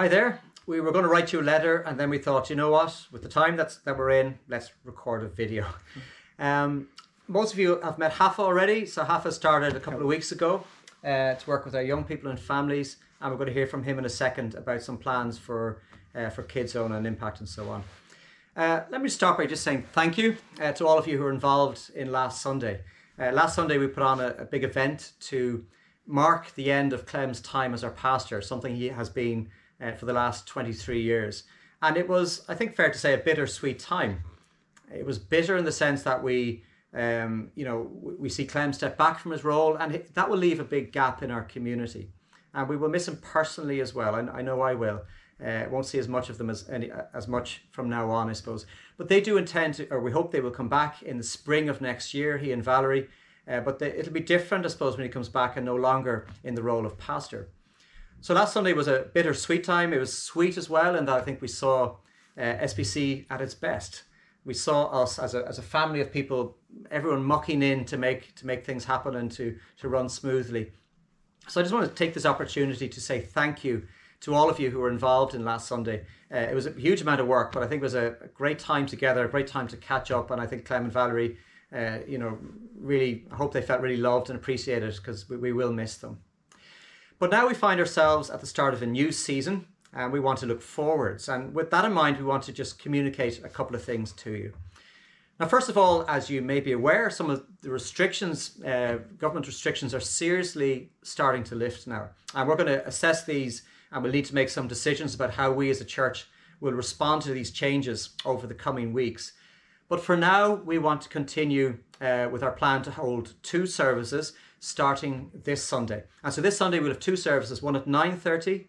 Hi there. We were going to write you a letter, and then we thought, you know what, with the time that we're in, let's record a video. Most of you have met Hafa already. So Hafa started a couple of weeks ago to work with our young people and families, and we're going to hear from him in a second about some plans for Kids Zone and Impact and so on. Let me start by just saying thank you to all of you who were involved in last Sunday. Last Sunday we put on a big event to mark the end of Clem's time as our pastor, something he has been for the last 23 years. And it was, I think, fair to say, a bittersweet time. It was bitter in the sense that we see Clem step back from his role, and that will leave a big gap in our community. And we will miss him personally as well. I know I will. Won't see as much of them as much from now on, I suppose. But they do intend to, or we hope they will come back in the spring of next year, he and Valerie. But it'll be different, I suppose, when he comes back and no longer in the role of pastor. So last Sunday was a bittersweet time. It was sweet as well, in that I think we saw SBC at its best. We saw us as a family of people, everyone mucking in to make things happen and to run smoothly. So I just want to take this opportunity to say thank you to all of you who were involved in last Sunday. It was a huge amount of work, but I think it was a great time together, a great time to catch up. And I think Clem and Valerie, really, I hope they felt really loved and appreciated, because we will miss them. But now we find ourselves at the start of a new season, and we want to look forwards. And with that in mind, we want to just communicate a couple of things to you. Now, first of all, as you may be aware, some of the restrictions, government restrictions, are seriously starting to lift now. And we're going to assess these, and we'll need to make some decisions about how we as a church will respond to these changes over the coming weeks. But for now, we want to continue with our plan to hold 2 services starting this Sunday. And so this Sunday we'll have 2 services, one at 9:30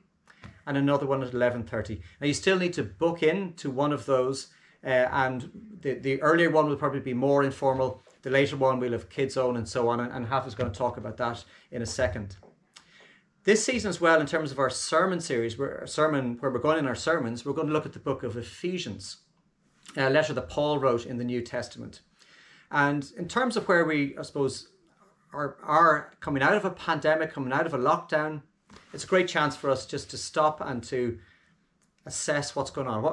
and another one at 11:30. Now you still need to book in to one of those, and the earlier one will probably be more informal. The later one we'll have Kids Zone and so on, and Haf is going to talk about that in a second. This season as well, in terms of our sermon series, where we're going in our sermons, we're going to look at the book of Ephesians, a letter that Paul wrote in the New Testament. And in terms of where we, I suppose, are coming out of a pandemic, coming out of a lockdown, it's a great chance for us just to stop and to assess what's going on.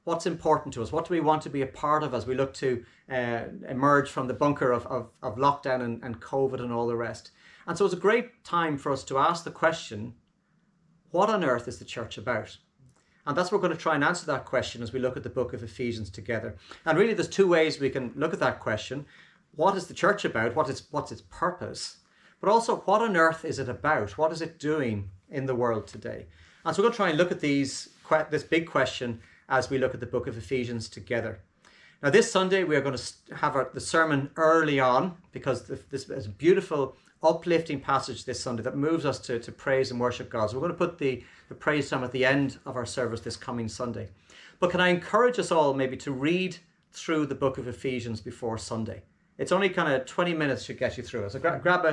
What's important to us? What do we want to be a part of as we look to emerge from the bunker of lockdown and COVID and all the rest? And so it's a great time for us to ask the question, what on earth is the church about? And that's what we're going to try and answer that question as we look at the book of Ephesians together. And really there's 2 ways we can look at that question. What is the church about? What's its purpose? But also, what on earth is it about? What is it doing in the world today? And so we're going to try and look at this big question as we look at the book of Ephesians together. Now this Sunday we are going to have the sermon early on, because this is a beautiful, uplifting passage this Sunday that moves us to praise and worship God. So we're going to put the praise time at the end of our service this coming Sunday. But can I encourage us all maybe to read through the book of Ephesians before Sunday? It's only kind of 20 minutes to get you through it. So grab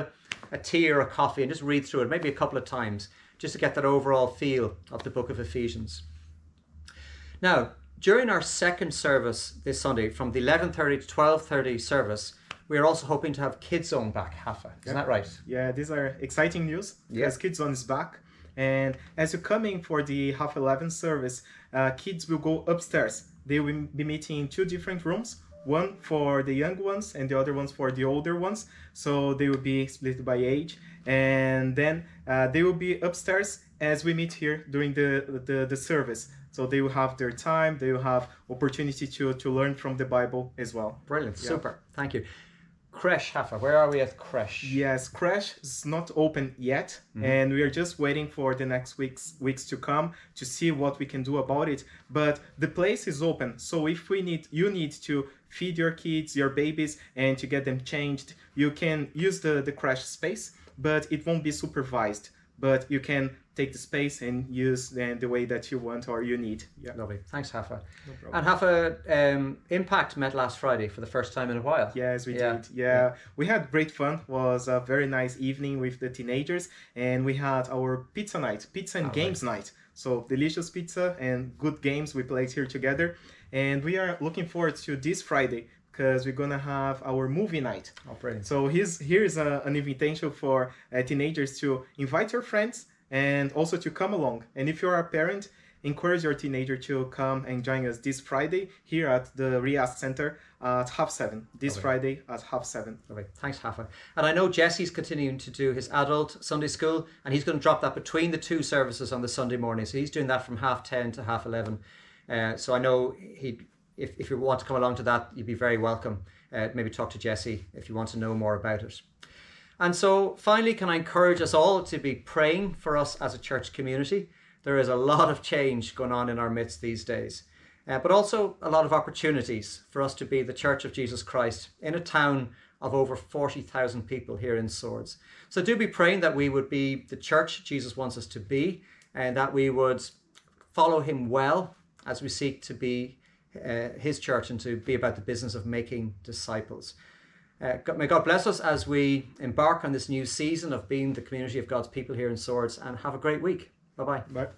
a tea or a coffee and just read through it maybe a couple of times, just to get that overall feel of the book of Ephesians. Now, during our second service this Sunday, from the 11:30 to 12:30 service, we are also hoping to have Kids Zone back, Hafa. Isn't that right? Yeah, these are exciting news, because Kids Zone is back. And as you're coming for the 11:30 service, kids will go upstairs. They will be meeting in 2 different rooms. One for the young ones and the other ones for the older ones. So they will be split by age. And then they will be upstairs as we meet here during the service. So they will have their time. They will have opportunity to learn from the Bible as well. Brilliant. Yeah. Super. Thank you. Creche, Hafa, where are we at Creche? Yes, Creche is not open yet, and we are just waiting for the next weeks to come to see what we can do about it. But the place is open, so if you need to feed your kids, your babies, and to get them changed, you can use the Creche space, but it won't be supervised. But you can take the space and use the way that you want or you need. Yeah. Lovely. Thanks, Hafa. No problem. And Hafa, Impact met last Friday for the first time in a while. Yes, we did. Yeah. We had great fun. It was a very nice evening with the teenagers, and we had our pizza and games night. So delicious pizza and good games we played here together. And we are looking forward to this Friday, because we're gonna have our movie night. Oh, brilliant. So here's an invitation for teenagers to invite your friends and also to come along. And if you're a parent, encourage your teenager to come and join us this Friday here at the Rias Center at 7:30. This Friday at 7:30. Okay, thanks, Hafa. And I know Jesse's continuing to do his adult Sunday school, and he's going to drop that between the two services on the Sunday morning. So he's doing that from 10:30 to 11:30. So I know if you want to come along to that, you'd be very welcome. Maybe talk to Jesse if you want to know more about it. And so finally, can I encourage us all to be praying for us as a church community? There is a lot of change going on in our midst these days, but also a lot of opportunities for us to be the Church of Jesus Christ in a town of over 40,000 people here in Swords. So do be praying that we would be the church Jesus wants us to be, and that we would follow him well as we seek to be his church and to be about the business of making disciples. May God bless us as we embark on this new season of being the community of God's people here in Swords, and have a great week. Bye-bye. Bye.